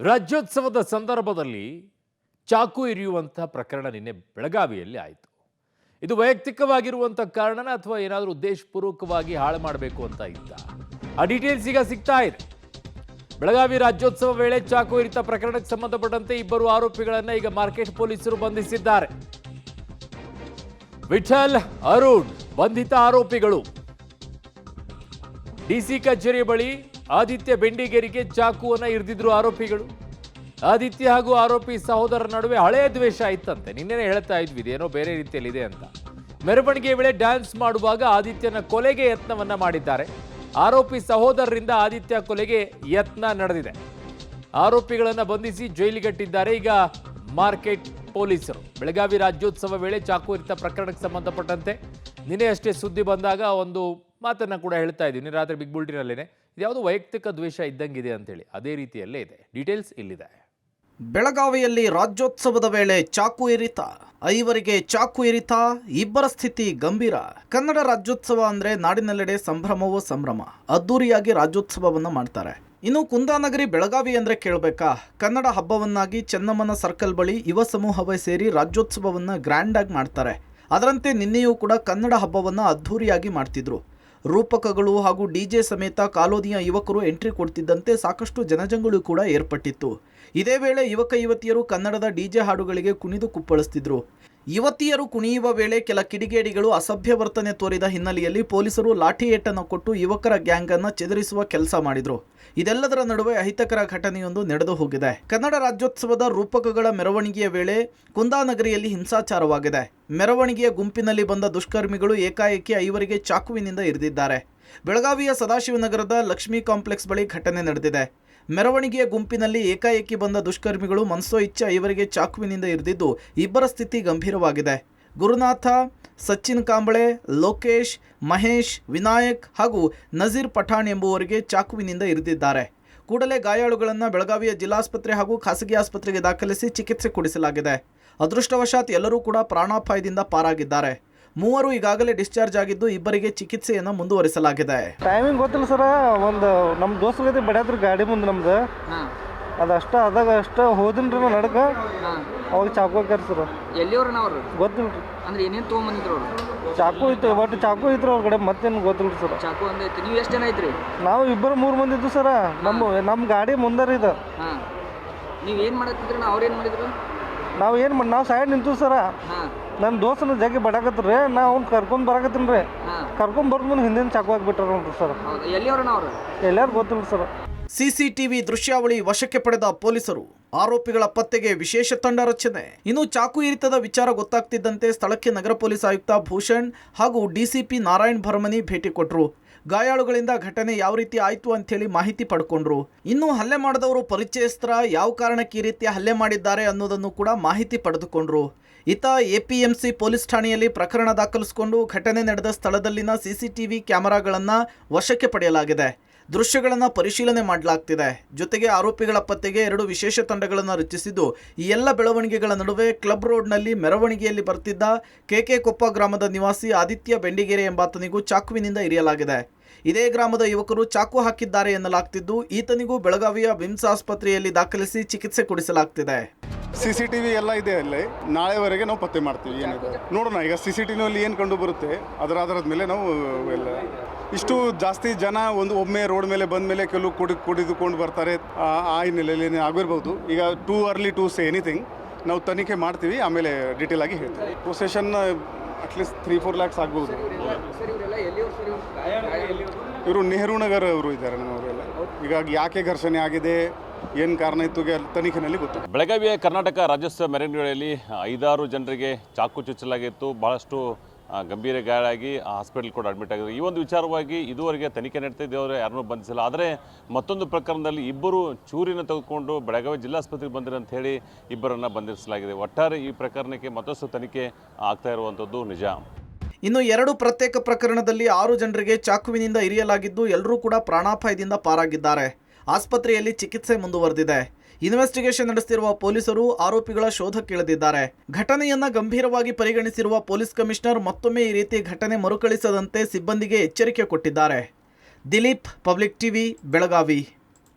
ರಾಜ್ಯೋತ್ಸವದ ಸಂದರ್ಭದಲ್ಲಿ ಚಾಕು ಇರಿಯುವಂಥ ಪ್ರಕರಣ ನಿನ್ನೆ ಬೆಳಗಾವಿಯಲ್ಲಿ ಆಯಿತು. ಇದು ವೈಯಕ್ತಿಕವಾಗಿರುವಂಥ ಕಾರಣನ ಅಥವಾ ಏನಾದರೂ ಉದ್ದೇಶಪೂರ್ವಕವಾಗಿ ಹಾಳು ಮಾಡಬೇಕು ಅಂತ ಇದ್ದ? ಆ ಡೀಟೇಲ್ಸ್ ಈಗ ಸಿಗ್ತಾ ಇದೆ. ಬೆಳಗಾವಿ ರಾಜ್ಯೋತ್ಸವ ವೇಳೆ ಚಾಕು ಇರಿತ ಪ್ರಕರಣಕ್ಕೆ ಸಂಬಂಧಪಟ್ಟಂತೆ ಇಬ್ಬರು ಆರೋಪಿಗಳನ್ನು ಈಗ ಮಾರ್ಕೆಟ್ ಪೊಲೀಸರು ಬಂಧಿಸಿದ್ದಾರೆ. ವಿಠಲ್, ಅರುಣ್ ಬಂಧಿತ ಆರೋಪಿಗಳು. ಡಿಸಿ ಕಚೇರಿ ಬಳಿ ಆದಿತ್ಯ ಬೆಂಡಿಗೇರಿಗೆ ಚಾಕುವನ್ನು ಇರಿದಿದ್ರು ಆರೋಪಿಗಳು. ಆದಿತ್ಯ ಹಾಗೂ ಆರೋಪಿ ಸಹೋದರರ ನಡುವೆ ಹಳೆಯ ದ್ವೇಷ ಇತ್ತಂತೆ. ನಿನ್ನೆನೇ ಹೇಳ್ತಾ ಇದ್ವಿ ಇದೇನೋ ಬೇರೆ ರೀತಿಯಲ್ಲಿದೆ ಅಂತ. ಮೆರವಣಿಗೆ ವೇಳೆ ಡ್ಯಾನ್ಸ್ ಮಾಡುವಾಗ ಆದಿತ್ಯನ ಕೊಲೆಗೆ ಯತ್ನವನ್ನ ಮಾಡಿದ್ದಾರೆ. ಆರೋಪಿ ಸಹೋದರರಿಂದ ಆದಿತ್ಯ ಕೊಲೆಗೆ ಯತ್ನ ನಡೆದಿದೆ. ಆರೋಪಿಗಳನ್ನು ಬಂಧಿಸಿ ಜೈಲಿಗಟ್ಟಿದ್ದಾರೆ ಈಗ ಮಾರ್ಕೆಟ್ ಪೊಲೀಸರು. ಬೆಳಗಾವಿ ರಾಜ್ಯೋತ್ಸವ ವೇಳೆ ಚಾಕು ಇರಿತ ಪ್ರಕರಣಕ್ಕೆ ಸಂಬಂಧಪಟ್ಟಂತೆ ನಿನ್ನೆ ಅಷ್ಟೇ ಸುದ್ದಿ ಬಂದಾಗ ಒಂದು ಮಾತನ್ನ ಕೂಡ ಹೇಳ್ತಾ ಇದ್ದೀವಿ. ನಿನ್ನೆ ರಾತ್ರಿ ಬಿಗ್ ಬುಲ್ಟಿನಲ್ಲೇನೆ ಇದ್ಯಾವುದು ವೈಯಕ್ತಿಕ ದ್ವೇಷ ಇದ್ದಂಗಿದೆ ಅಂತೇಳಿ ಅದೇ ರೀತಿಯಲ್ಲೇ ಇದೆ. ಡೀಟೇಲ್ಸ್ ಇಲ್ಲಿದೆ. ಬೆಳಗಾವಿಯಲ್ಲಿ ರಾಜ್ಯೋತ್ಸವದ ವೇಳೆ ಚಾಕು ಇರಿತ, ಐವರಿಗೆ ಚಾಕು ಇರಿತ, ಇಬ್ಬರ ಸ್ಥಿತಿ ಗಂಭೀರ. ಕನ್ನಡ ರಾಜ್ಯೋತ್ಸವ ಅಂದ್ರೆ ನಾಡಿನೆಲ್ಲೆಡೆ ಸಂಭ್ರಮವೋ ಸಂಭ್ರಮ. ಅದ್ದೂರಿಯಾಗಿ ರಾಜ್ಯೋತ್ಸವವನ್ನ ಮಾಡ್ತಾರೆ. ಇನ್ನು ಕುಂದಾನಗರಿ ಬೆಳಗಾವಿ ಅಂದ್ರೆ ಕೇಳಬೇಕಾ? ಕನ್ನಡ ಹಬ್ಬವನ್ನಾಗಿ ಚೆನ್ನಮ್ಮನ ಸರ್ಕಲ್ ಬಳಿ ಯುವ ಸಮೂಹವೇ ಸೇರಿ ರಾಜ್ಯೋತ್ಸವವನ್ನ ಗ್ರ್ಯಾಂಡ್ ಆಗಿ ಮಾಡ್ತಾರೆ. ಅದರಂತೆ ನಿನ್ನೆಯೂ ಕೂಡ ಕನ್ನಡ ಹಬ್ಬವನ್ನ ಅದ್ದೂರಿಯಾಗಿ ಮಾಡ್ತಿದ್ರು. ರೂಪಕಗಳು ಹಾಗೂ ಡಿಜೆ ಸಮೇತ ಕಾಲೋನಿಯ ಯುವಕರು ಎಂಟ್ರಿ ಕೊಡ್ತಿದ್ದಂತೆ ಸಾಕಷ್ಟು ಜನಜಂಗುಳಿ ಕೂಡ ಏರ್ಪಟ್ಟಿತ್ತು. ಇದೇ ವೇಳೆ ಯುವಕ ಯುವತಿಯರು ಕನ್ನಡದ ಡಿಜೆ ಹಾಡುಗಳಿಗೆ ಕುಣಿದು ಕುಪ್ಪಳಿಸ್ತಿದ್ರು. ಯುವತಿಯರು ಕುಣಿಯುವ ವೇಳೆ ಕೆಲ ಕಿಡಿಗೇಡಿಗಳು ಅಸಭ್ಯ ವರ್ತನೆ ತೋರಿದ ಹಿನ್ನೆಲೆಯಲ್ಲಿ ಪೊಲೀಸರು ಲಾಠಿ ಏಟನ್ನು ಕೊಟ್ಟು ಯುವಕರ ಗ್ಯಾಂಗ್ ಅನ್ನು ಚೆದರಿಸುವ ಕೆಲಸ ಮಾಡಿದ್ರು. ಇದೆಲ್ಲದರ ನಡುವೆ ಅಹಿತಕರ ಘಟನೆಯೊಂದು ನಡೆದು ಹೋಗಿದೆ. ಕನ್ನಡ ರಾಜ್ಯೋತ್ಸವದ ರೂಪಕಗಳ ಮೆರವಣಿಗೆಯ ವೇಳೆ ಕುಂದಾನಗರಿಯಲ್ಲಿ ಹಿಂಸಾಚಾರವಾಗಿದೆ. ಮೆರವಣಿಗೆಯ ಗುಂಪಿನಲ್ಲಿ ಬಂದ ದುಷ್ಕರ್ಮಿಗಳು ಏಕಾಏಕಿ ಐವರಿಗೆ ಚಾಕುವಿನಿಂದ ಇರಿದಿದ್ದಾರೆ. ಬೆಳಗಾವಿಯ ಸದಾಶಿವನಗರದ ಲಕ್ಷ್ಮೀ ಕಾಂಪ್ಲೆಕ್ಸ್ ಬಳಿ ಘಟನೆ ನಡೆದಿದೆ. ಮೆರವಣಿಗೆಯ ಗುಂಪಿನಲ್ಲಿ ಏಕಾಏಕಿ ಬಂದ ದುಷ್ಕರ್ಮಿಗಳು ಮನಸೋ ಇಚ್ಛೆ ಐವರಿಗೆ ಚಾಕುವಿನಿಂದ ಇರಿದಿದ್ದು ಇಬ್ಬರ ಸ್ಥಿತಿ ಗಂಭೀರವಾಗಿದೆ. ಗುರುನಾಥ, ಸಚಿನ್ ಕಾಂಬಳೆ, ಲೋಕೇಶ್, ಮಹೇಶ್, ವಿನಾಯಕ್ ಹಾಗೂ ನಜೀರ್ ಪಠಾಣ್ ಎಂಬುವರಿಗೆ ಚಾಕುವಿನಿಂದ ಇರಿದಿದ್ದಾರೆ. ಕೂಡಲೇ ಗಾಯಾಳುಗಳನ್ನು ಬೆಳಗಾವಿಯ ಜಿಲ್ಲಾಸ್ಪತ್ರೆ ಹಾಗೂ ಖಾಸಗಿ ಆಸ್ಪತ್ರೆಗೆ ದಾಖಲಿಸಿ ಚಿಕಿತ್ಸೆ ಕೊಡಿಸಲಾಗಿದೆ. ಅದೃಷ್ಟವಶಾತ್ ಎಲ್ಲರೂ ಕೂಡ ಪ್ರಾಣಾಪಾಯದಿಂದ ಪಾರಾಗಿದ್ದಾರೆ. ಮೂವರು ಈಗಾಗಲೇ ಡಿಸ್ಚಾರ್ಜ್ ಆಗಿದ್ದು ಇಬ್ಬರಿಗೆ ಚಿಕಿತ್ಸೆಯನ್ನು ಮುಂದುವರಿಸಲಾಗಿದೆ. ಟೈಮಿಂಗ್ ಗೊತ್ತಿಲ್ಲ ಸರ, ಒಂದು ನಮ್ಮ ದೋಸ್ತ ಗತಿ ಬಡ್ಯಾದ್ರಿ ಗಾಡಿ ಮುಂದೆ ನಮ್ದು. ಅದಷ್ಟ ಅದಾಗ ಅಷ್ಟ ಹೋದಿನ್ರಿ ನಡಕ ಅವಾಗ ಚಾಕು ಹಾಕ್ಯಾರ ಸರ್. ಎಲ್ಲಿಯವ್ರನ್ನ ಅವರು ಗೊತ್ತಿಲ್ಲ ಅಂದ್ರೆ ಏನೇನು ತೊಗೊಂಬಂದಿದ್ರು ಅವರು? ಚಾಕು ಇತ್ತು, ಒಟ್ಟು ಚಾಕು ಇತ್ತು ಅವ್ರ ಕಡೆ, ಮತ್ತೇನು ಗೊತ್ತಿಲ್ಲ ಸರ್. ಚಾಕು ಒಂದು ಐತಿ. ನೀವು ಎಷ್ಟು ಜನ ಐತ್ರಿ? ನಾವು ಇಬ್ಬರು ಮೂರು ಮಂದಿ ಇದ್ದು ಸರ. ನಮ್ಮ ಗಾಡಿ ಮುಂದರಿ ಇದು. ಹಾಂ, ನೀವು ಏನು ಮಾಡತ್ತಿದ್ರಿ? ಅವ್ರೇನು ಮಾಡಿದ್ರು? ನಾವು ಸೈಡ್ ನಿಂತು ಸರ. ನನ್ನ ದೋಸ್ತನ ಜಗ್ಗಿ ಬಡಾಕತ್ರಿ, ನಾ ಅವ್ನು ಕರ್ಕೊಂಡ್ ಬರಾಕತ್ತೀನಿ ರೀ. ಕರ್ಕೊಂಡ್ ಬರ್ದು ಮುಂದೆ ಹಿಂದಿನ ಚಾಕು ಹಾಕ್ಬಿಟ್ಟಾರ ನೋಡ್ರಿ ಸರ್. ಎಲ್ಲಿಯವ್ರನ್ನ ಅವರು? ಎಲ್ಲಾರು ಗೊತ್ತಿಲ್ಲ ಸರ್. ಸಿಸಿಟಿವಿ ದೃಶ್ಯಾವಳಿ ವಶಕ್ಕೆ ಪಡೆದ ಪೊಲೀಸರು ಆರೋಪಿಗಳ ಪತ್ತೆಗೆ ವಿಶೇಷ ತಂಡ ರಚನೆ. ಇನ್ನು ಚಾಕು ಇರಿತದ ವಿಚಾರ ಗೊತ್ತಾಗ್ತಿದ್ದಂತೆ ಸ್ಥಳಕ್ಕೆ ನಗರ ಪೊಲೀಸ್ ಆಯುಕ್ತ ಭೂಷಣ್ ಹಾಗೂ ಡಿಸಿಪಿ ನಾರಾಯಣ್ ಭರಮನಿ ಭೇಟಿ ಕೊಟ್ಟರು. ಗಾಯಾಳುಗಳಿಂದ ಘಟನೆ ಯಾವ ರೀತಿ ಆಯ್ತು ಅಂತೇಳಿ ಮಾಹಿತಿ ಪಡ್ಕೊಂಡ್ರು. ಇನ್ನು ಹಲ್ಲೆ ಮಾಡಿದವರು ಪರಿಚಯಸ್ತ್ರ, ಯಾವ ಕಾರಣಕ್ಕೆ ಈ ರೀತಿಯ ಹಲ್ಲೆ ಮಾಡಿದ್ದಾರೆ ಅನ್ನೋದನ್ನು ಕೂಡ ಮಾಹಿತಿ ಪಡೆದುಕೊಂಡ್ರು. ಇತ್ತ ಎಪಿಎಂಸಿ ಪೊಲೀಸ್ ಠಾಣೆಯಲ್ಲಿ ಪ್ರಕರಣ ದಾಖಲಿಸಿಕೊಂಡು ಘಟನೆ ನಡೆದ ಸ್ಥಳದಲ್ಲಿನ ಸಿಸಿಟಿವಿ ಕ್ಯಾಮೆರಾಗಳನ್ನು ವಶಕ್ಕೆ ಪಡೆಯಲಾಗಿದೆ. ದೃಶ್ಯಗಳನ್ನು ಪರಿಶೀಲನೆ ಮಾಡಲಾಗ್ತಿದೆ. ಜೊತೆಗೆ ಆರೋಪಿಗಳ ಪತ್ತೆಗೆ 2 ವಿಶೇಷ ತಂಡಗಳನ್ನು ರಚಿಸಿದ್ದು ಈ ಎಲ್ಲ ಬೆಳವಣಿಗೆಗಳ ನಡುವೆ ಕ್ಲಬ್ ರೋಡ್ನಲ್ಲಿ ಮೆರವಣಿಗೆಯಲ್ಲಿ ಬರ್ತಿದ್ದ ಕೆಕೆ ಕೊಪ್ಪ ಗ್ರಾಮದ ನಿವಾಸಿ ಆದಿತ್ಯ ಬೆಂಡಿಗೇರಿ ಎಂಬಾತನಿಗೂ ಚಾಕುವಿನಿಂದ ಇರಿಯಲಾಗಿದೆ. ಇದೇ ಗ್ರಾಮದ ಯುವಕರು ಚಾಕು ಹಾಕಿದ್ದಾರೆ ಎನ್ನಲಾಗ್ತಿದ್ದು ಈತನಿಗೂ ಬೆಳಗಾವಿಯ ವಿಮ್ಸ್ ಆಸ್ಪತ್ರೆಯಲ್ಲಿ ದಾಖಲಿಸಿ ಚಿಕಿತ್ಸೆ ಕೊಡಿಸಲಾಗ್ತಿದೆ. CCTV ಎಲ್ಲ ಇದೆ ಅಲ್ಲಿ. ನಾಳೆವರೆಗೆ ನಾವು ಪತ್ತೆ ಮಾಡ್ತೀವಿ ಏನಿದೆ ನೋಡೋಣ. ಈಗ CCTVನಲ್ಲಿ ಏನು ಕಂಡು ಬರುತ್ತೆ ಅದರ ಆಧಾರದ ಮೇಲೆ ನಾವು ಎಲ್ಲ ಇಷ್ಟು ಜಾಸ್ತಿ ಜನ ಒಮ್ಮೆ ರೋಡ್ ಮೇಲೆ ಬಂದ ಮೇಲೆ ಕೆಲವು ಕುಡಿದುಕೊಂಡು ಬರ್ತಾರೆ. ಆ ಹಿನ್ನೆಲೆಯಲ್ಲಿ ಆಗಿರ್ಬೋದು. ಈಗ too early to say anything. ನಾವು ತನಿಖೆ ಮಾಡ್ತೀವಿ, ಆಮೇಲೆ ಡೀಟೇಲ್ ಆಗಿ ಹೇಳ್ತೀವಿ. ಪೊಸೆಷನ್ ಅಟ್ಲೀಸ್ಟ್ 3-4 ಲ್ಯಾಕ್ಸ್ ಆಗ್ಬೋದು. ಇವರು ನೆಹರು ನಗರ್ ಅವರು ಇದ್ದಾರೆ ನಮ್ಮವರೆಲ್ಲ. ಹೀಗಾಗಿ ಯಾಕೆ ಘರ್ಷಣೆ ಆಗಿದೆ, ಏನು ಕಾರಣ ಇತ್ತು ತನಿಖೆಯಲ್ಲಿ ಗೊತ್ತು. ಬೆಳಗಾವಿಯ ಕರ್ನಾಟಕ ರಾಜ್ಯೋತ್ಸವ ಮೆರವಣಿಗೆಯಲ್ಲಿ 5-6 ಜನರಿಗೆ ಚಾಕು ಚುಚ್ಚಲಾಗಿತ್ತು. ಬಹಳಷ್ಟು ಗಂಭೀರ ಗಾಯಾಗಿ ಹಾಸ್ಪಿಟಲ್ ಕೂಡ ಅಡ್ಮಿಟ್ ಆಗಿದ್ರು. ಈ ಒಂದು ವಿಚಾರವಾಗಿ ಇದುವರೆಗೆ ತನಿಖೆ ನಡೀತಾ ಇದ್ದವರು ಯಾರನ್ನೂ ಬಂಧಿಸಿಲ್ಲ. ಆದರೆ ಮತ್ತೊಂದು ಪ್ರಕರಣದಲ್ಲಿ ಇಬ್ಬರು ಚೂರಿನ ತೆಗೆದುಕೊಂಡು ಬೆಳಗಾವಿ ಜಿಲ್ಲಾಸ್ಪತ್ರೆಗೆ ಬಂದಿರೋ ಅಂತ ಹೇಳಿ ಇಬ್ಬರನ್ನು ಬಂಧಿಸಲಾಗಿದೆ. ಒಟ್ಟಾರೆ ಈ ಪ್ರಕರಣಕ್ಕೆ ಮತ್ತಷ್ಟು ತನಿಖೆ ಆಗ್ತಾ ಇರುವಂಥದ್ದು ನಿಜ. ಇನ್ನು 2 ಪ್ರತ್ಯೇಕ ಪ್ರಕರಣದಲ್ಲಿ 6 ಜನರಿಗೆ ಚಾಕುವಿನಿಂದ ಇರಿಯಲಾಗಿದ್ದು ಎಲ್ಲರೂ ಕೂಡ ಪ್ರಾಣಾಪಾಯದಿಂದ ಪಾರಾಗಿದ್ದಾರೆ. ಆಸ್ಪತ್ರೆಯಲ್ಲಿ ಚಿಕಿತ್ಸೆ ಮುಂದುವರೆದಿದೆ. ಇನ್ವೆಸ್ಟಿಗೇಷನ್ ನಡೆಸುತ್ತಿರುವ ಪೊಲೀಸರು ಆರೋಪಿಗಳ ಶೋಧಕ್ಕಿಳಿದಿದ್ದಾರೆ. ಘಟನೆಯನ್ನ ಗಂಭೀರವಾಗಿ ಪರಿಗಣಿಸಿರುವ ಪೊಲೀಸ್ ಕಮಿಷನರ್ ಮತ್ತೊಮ್ಮೆ ಈ ರೀತಿ ಘಟನೆ ಮರುಕಳಿಸದಂತೆ ಸಿಬ್ಬಂದಿಗೆ ಎಚ್ಚರಿಕೆ ಕೊಟ್ಟಿದ್ದಾರೆ. Dilip, public TV, Belagavi.